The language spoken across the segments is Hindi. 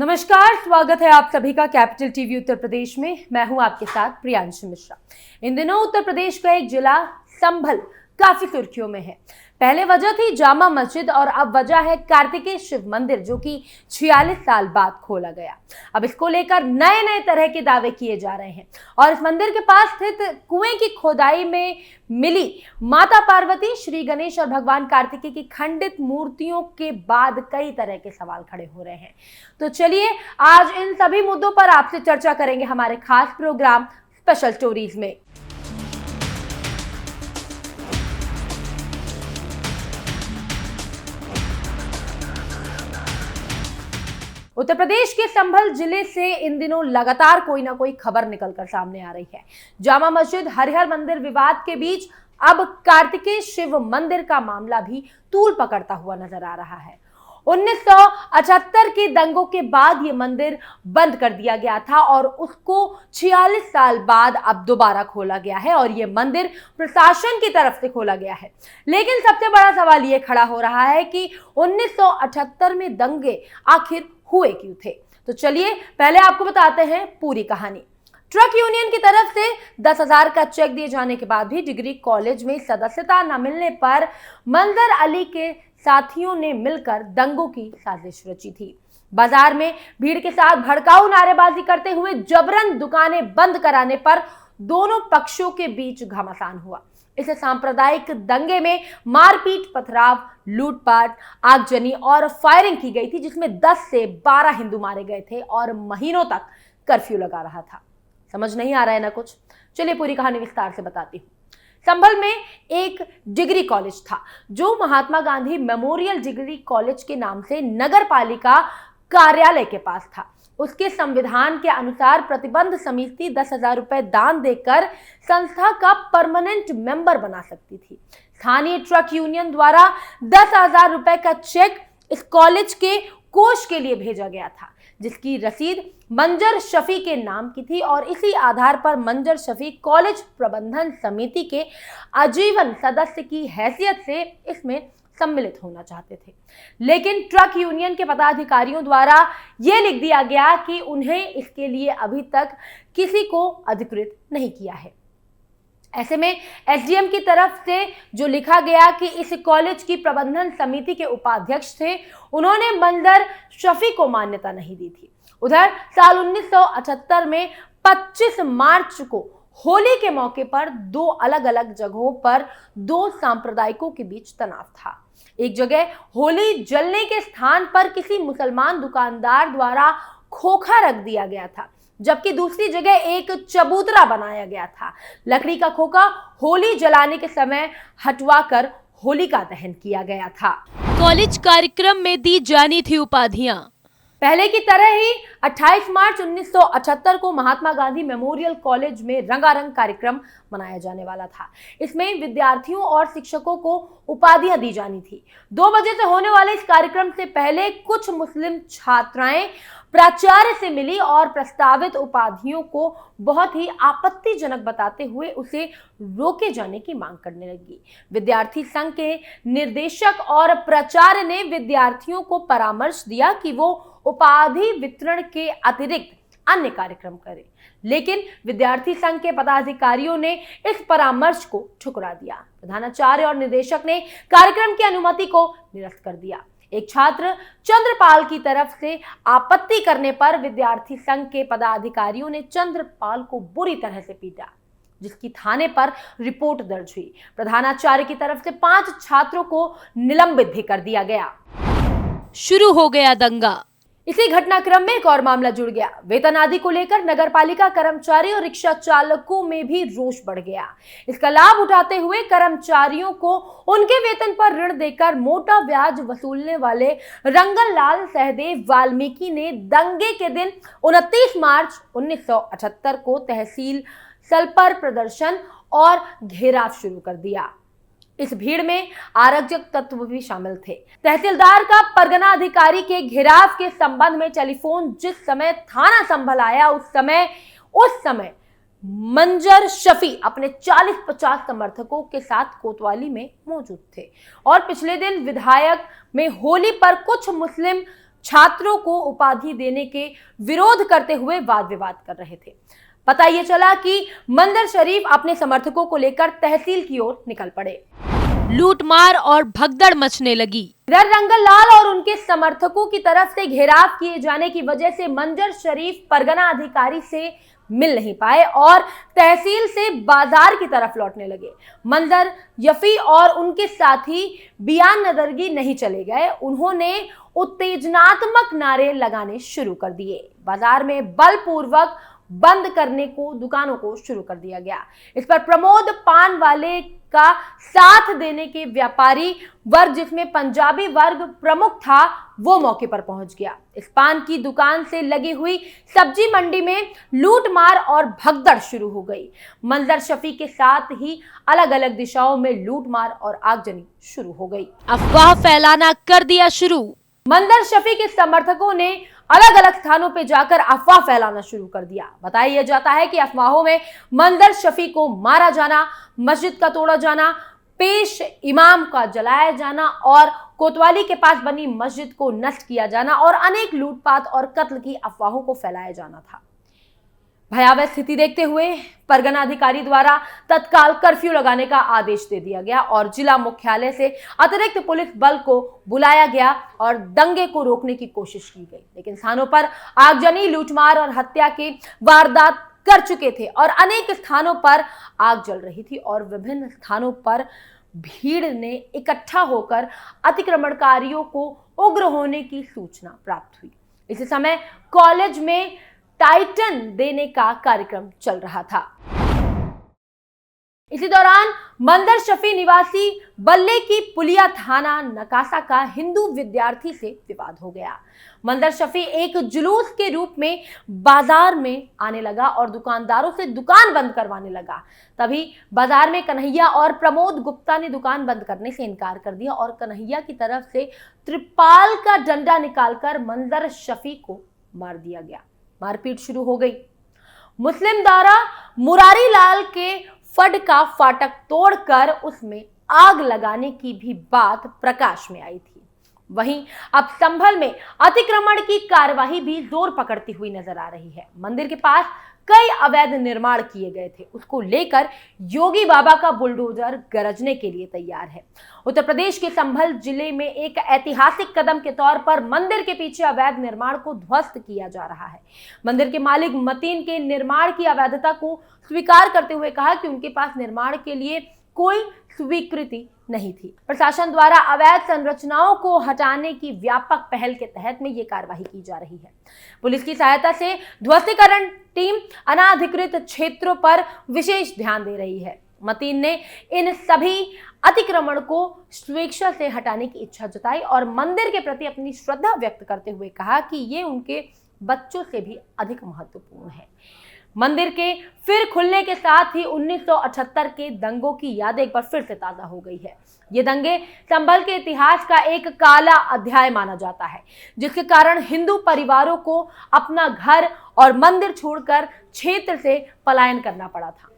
नमस्कार, स्वागत है आप सभी का कैपिटल टीवी उत्तर प्रदेश में। मैं हूं आपके साथ प्रियांशु मिश्रा। इन दिनों उत्तर प्रदेश का एक जिला संभल काफी सुर्खियों में है। पहले वजह थी जामा मस्जिद और अब वजह है कार्तिकेय शिव मंदिर, जो कि 46 साल बाद खोला गया। अब इसको लेकर नए नए तरह के दावे किए जा रहे हैं और इस मंदिर के पास स्थित कुएं की खोदाई में मिली माता पार्वती, श्री गणेश और भगवान कार्तिकेय की खंडित मूर्तियों के बाद कई तरह के सवाल खड़े हो रहे हैं। तो चलिए आज इन सभी मुद्दों पर आपसे चर्चा करेंगे हमारे खास प्रोग्राम स्पेशल स्टोरीज में। उत्तर प्रदेश के संभल जिले से इन दिनों लगातार कोई ना कोई खबर निकलकर सामने आ रही है। जामा मस्जिद हरिहर मंदिर विवाद के बीच अब कार्तिकेय शिव मंदिर का मामला भी तूल पकड़ता हुआ नजर आ रहा है। 1978 के दंगों के बाद ये मंदिर बंद कर दिया गया था और उसको 46 साल बाद अब दोबारा खोला गया है और ये मंदिर प्रशासन की तरफ से खोला गया है। लेकिन सबसे बड़ा सवाल ये खड़ा हो रहा है कि 1978 में दंगे आखिर हुए क्यों थे। तो चलिए पहले आपको बताते हैं पूरी कहानी। ट्रक यूनियन की तरफ से 10,000 का चेक दिए जाने के बाद भी डिग्री कॉलेज में सदस्यता न मिलने पर मंजर अली के साथियों ने मिलकर दंगों की साजिश रची थी। बाजार में भीड़ के साथ भड़काऊ नारेबाजी करते हुए जबरन दुकानें बंद कराने पर दोनों पक्षों के बीच घमासान हुआ। इस सांप्रदायिक दंगे में मारपीट, पथराव, लूटपाट, आगजनी और फायरिंग की गई थी, जिसमें 10 से 12 हिंदू मारे गए थे और महीनों तक कर्फ्यू लगा रहा था। समझ नहीं आ रहा है ना कुछ? चलिए पूरी कहानी विस्तार से बताती हूँ। संभल में एक डिग्री कॉलेज था जो Mahatma Gandhi memorial degree college के नाम से नगर पालिका कार्यालय के पास था। उसके संविधान के अनुसार प्रतिबंध समिति 10,000 रुपए दान देकर संस्था का परमानेंट मेंबर बना सकती थी। स्थानीय ट्रक यूनियन द्वारा 10,000 रुपए का चेक इस कॉलेज के कोष के लिए भेजा गया था, जिसकी रसीद मंजर शफी के नाम की थी और इसी आधार पर मंजर शफी कॉलेज प्रबंधन समिति के आजीवन सदस्य की हैसियत से इसमें सम्मिलित होना चाहते थे। लेकिन ट्रक यूनियन के पदाधिकारियों द्वारा यह लिख दिया गया कि उन्हें इसके लिए अभी तक किसी को अधिकृत नहीं किया है। ऐसे में एसडीएम की तरफ से जो लिखा गया कि इस कॉलेज की प्रबंधन समिति के उपाध्यक्ष थे, उन्होंने मंजर शफी को मान्यता नहीं दी थी। उधर साल 1978 में 25 मार्च को होली के मौके पर दो अलग अलग जगहों पर दो सांप्रदायिकों के बीच तनाव था। एक जगह होली जलने के स्थान पर किसी मुसलमान दुकानदार द्वारा खोखा रख दिया गया था, जबकि दूसरी जगह एक चबूतरा बनाया गया था। लकड़ी का खोखा होली जलाने के समय हटवाकर होलिका दहन किया गया था। कॉलेज कार्यक्रम में दी जानी थी उपाधियां। पहले की तरह ही 28 मार्च 1978 को महात्मा गांधी मेमोरियल कॉलेज में रंगारंग कार्यक्रम मनाया जाने वाला था। इसमें विद्यार्थियों और शिक्षकों को उपाधियां दी जानी थी। 2 बजे से होने वाले इस कार्यक्रम से पहले कुछ मुस्लिम छात्राएं प्राचार्य से मिली और प्रस्तावित उपाधियों को बहुत ही आपत्तिजनक बताते हुए उसे रोके जाने की मांग करने लगी। विद्यार्थी संघ के निर्देशक और प्राचार्य ने विद्यार्थियों को परामर्श दिया कि वो उपाधि वितरण के अतिरिक्त अन्य कार्यक्रम करें, लेकिन विद्यार्थी संघ के पदाधिकारियों ने इस परामर्श को ठुकरा दिया। प्रधानाचार्य और निदेशक ने कार्यक्रम की अनुमति को निरस्त कर दिया। एक छात्र चंद्रपाल की तरफ से आपत्ति करने पर विद्यार्थी संघ के पदाधिकारियों ने चंद्रपाल को बुरी तरह से पीटा, जिसकी थाने पर रिपोर्ट दर्ज हुई। प्रधानाचार्य की तरफ से 5 छात्रों को निलंबित भी कर दिया गया। शुरू हो गया दंगा। इसी घटनाक्रम में एक और मामला जुड़ गया। वेतन आदि को लेकर नगरपालिका कर्मचारी और रिक्शा चालकों में भी रोष बढ़ गया। इसका लाभ उठाते हुए कर्मचारियों को उनके वेतन पर ऋण देकर मोटा ब्याज वसूलने वाले रंगन लाल सहदेव वाल्मीकि ने दंगे के दिन 29 मार्च 1978 को तहसील सल्पर प्रदर्शन और घेराव शुरू कर दिया। इस भीड़ में आरक्षक तत्व भी शामिल थे। तहसीलदार का परगना अधिकारी के घेराव के संबंध में टेलीफोन जिस समय थाना संभल आया, उस समय मंजर शफी अपने 40-50 समर्थकों के साथ कोतवाली में मौजूद थे और पिछले दिन विधायक में होली पर कुछ मुस्लिम छात्रों को उपाधि देने के विरोध करते हुए वाद विवाद कर रहे थे। पता ये चला कि मंदिर शरीफ अपने समर्थकों को लेकर तहसील की ओर निकल पड़े। लूटमार और भगदड़ मचने लगी। इधर रंगल लाल और उनके समर्थकों की तरफ से घेराव किए जाने की वजह से मंदिर शरीफ परगना अधिकारी से मिल नहीं पाए और तहसील से बाजार की तरफ लौटने लगे। मंजर यफी और उनके साथी बियान नदरगी नहीं चले गए। उन्होंने उत्तेजनात्मक नारे लगाने शुरू कर दिए। बाजार में बलपूर्वक बंद करने को दुकानों को शुरू कर दिया गया। इस पर प्रमोद पान वाले का साथ देने के व्यापारी वर्ग, जिसमें पंजाबी वर्ग प्रमुख था, वो मौके पर पहुंच गया। इस पान की दुकान से लगी हुई सब्जी मंडी में लूटमार और भगदड़ शुरू हो गई। मंजर शफी के साथ ही अलग अलग दिशाओं में लूटमार और आगजनी शुरू हो गई। अफवाह फैलाना कर दिया शुरू। मंजर शफी के समर्थकों ने अलग अलग स्थानों पर जाकर अफवाह फैलाना शुरू कर दिया। बताया जाता है कि अफवाहों में मंजर शफी को मारा जाना, मस्जिद का तोड़ा जाना, पेश इमाम का जलाया जाना और कोतवाली के पास बनी मस्जिद को नष्ट किया जाना और अनेक लूटपाट और कत्ल की अफवाहों को फैलाया जाना था। भयावह स्थिति देखते हुए परगना अधिकारी द्वारा तत्काल कर्फ्यू लगाने का आदेश दे दिया गया और जिला मुख्यालय से अतिरिक्त पुलिस बल को बुलाया गया और दंगे को रोकने की कोशिश की गई। लेकिन स्थानों पर आगजनी, लूटमार और हत्या के वारदात कर चुके थे और अनेक स्थानों पर आग जल रही थी और विभिन्न स्थानों पर भीड़ ने इकट्ठा होकर अतिक्रमणकारियों को उग्र होने की सूचना प्राप्त हुई। इसी समय कॉलेज में टाइटन देने का कार्यक्रम चल रहा था। इसी दौरान मंदर शफी निवासी बल्ले की पुलिया थाना नकासा का हिंदू विद्यार्थी से विवाद हो गया। मंदर शफी एक जुलूस के रूप में बाजार में आने लगा और दुकानदारों से दुकान बंद करवाने लगा। तभी बाजार में कन्हैया और प्रमोद गुप्ता ने दुकान बंद करने से इनकार कर दिया और कन्हैया की तरफ से त्रिपाल का डंडा निकालकर मंदर शफी को मार दिया गया। मारपीट शुरू हो गई। मुस्लिम द्वारा मुरारी लाल के फड का फाटक तोड़कर उसमें आग लगाने की भी बात प्रकाश में आई थी। वहीं अब संभल में अतिक्रमण की कार्यवाही भी जोर पकड़ती हुई नजर आ रही है। मंदिर के पास कई अवैध निर्माण किए गए थे, उसको लेकर योगी बाबा का बुलडोजर गरजने के लिए तैयार है। उत्तर प्रदेश के संभल जिले में एक ऐतिहासिक कदम के तौर पर मंदिर के पीछे अवैध निर्माण को ध्वस्त किया जा रहा है। मंदिर के मालिक मतीन के निर्माण की अवैधता को स्वीकार करते हुए कहा कि उनके पास निर्माण के लिए कोई स्वीकृति नहीं थी। प्रशासन द्वारा अवैध संरचनाओं को हटाने की व्यापक पहल के तहत में ये कार्यवाही की जा रही है। पुलिस की सहायता से ध्वस्तीकरण टीम अनाधिकृत क्षेत्रों पर विशेष ध्यान दे रही है। मतीन ने इन सभी अतिक्रमण को स्वेच्छा से हटाने की इच्छा जताई और मंदिर के प्रति अपनी श्रद्धा व्यक्त करते हुए कहा कि ये उनके बच्चों से भी अधिक महत्वपूर्ण है। मंदिर के फिर खुलने के साथ ही 1978 के दंगों की याद एक बार फिर से ताजा हो गई है। ये दंगे संभल के इतिहास का एक काला अध्याय माना जाता है, जिसके कारण हिंदू परिवारों को अपना घर और मंदिर छोड़कर क्षेत्र से पलायन करना पड़ा था।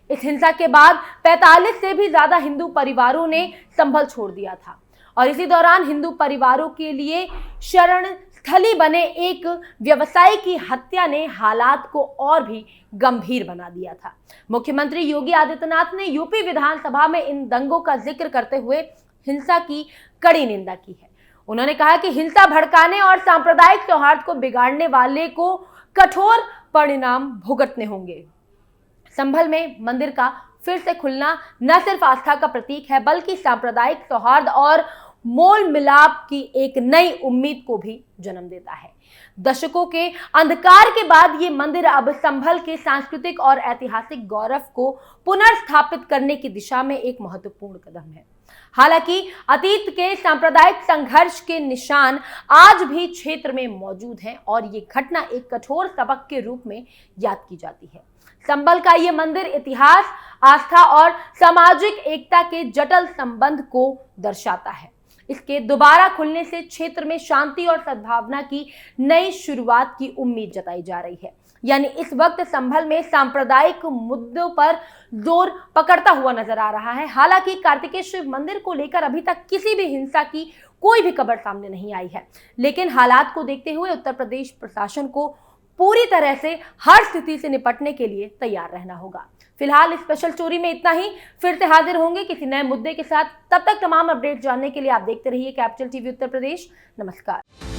इस हिंसा के बाद 45 से भी ज्यादा हिंदू परिवारों ने संभल छोड़ दिया था और इसी दौरान हिंदू परिवारों के लिए शरण स्थली बने एक व्यवसायी की हत्या ने हालात को और भी गंभीर बना दिया था। मुख्यमंत्री योगी आदित्यनाथ ने यूपी विधानसभा में इन दंगों का जिक्र करते हुए हिंसा की कड़ी निंदा की है। उन्होंने कहा कि हिंसा भड़काने और सांप्रदायिक सौहार्द को बिगाड़ने वाले को कठोर परिणाम भुगतने होंगे। संभल में मंदिर का फिर से खुलना न सिर्फ आस्था का प्रतीक है, बल्कि सांप्रदायिक सौहार्द और मोल मिलाप की एक नई उम्मीद को भी जन्म देता है। दशकों के अंधकार के बाद ये मंदिर अब संभल के सांस्कृतिक और ऐतिहासिक गौरव को पुनर्स्थापित करने की दिशा में एक महत्वपूर्ण कदम है। हालांकि अतीत के सांप्रदायिक संघर्ष के निशान आज भी क्षेत्र में मौजूद हैं और ये घटना एक कठोर सबक के रूप में याद की जाती है। संभल का ये मंदिर इतिहास, आस्था और सामाजिक एकता के जटिल संबंध को दर्शाता है। इसके दोबारा खुलने से क्षेत्र में शांति और सद्भावना की नई शुरुआत की उम्मीद जताई जा रही है। यानी इस वक्त संभल में सांप्रदायिक मुद्दों पर जोर पकड़ता हुआ नजर आ रहा है। हालांकि कार्तिकेय शिव मंदिर को लेकर अभी तक किसी भी हिंसा की कोई भी खबर सामने नहीं आई है, लेकिन हालात को देखते हुए उत्तर प्रदेश प्रशासन को पूरी तरह से हर स्थिति से निपटने के लिए तैयार रहना होगा। फिलहाल स्पेशल स्टोरी में इतना ही। फिर से हाजिर होंगे किसी नए मुद्दे के साथ। तब तक तमाम अपडेट जानने के लिए आप देखते रहिए कैपिटल टीवी उत्तर प्रदेश। नमस्कार।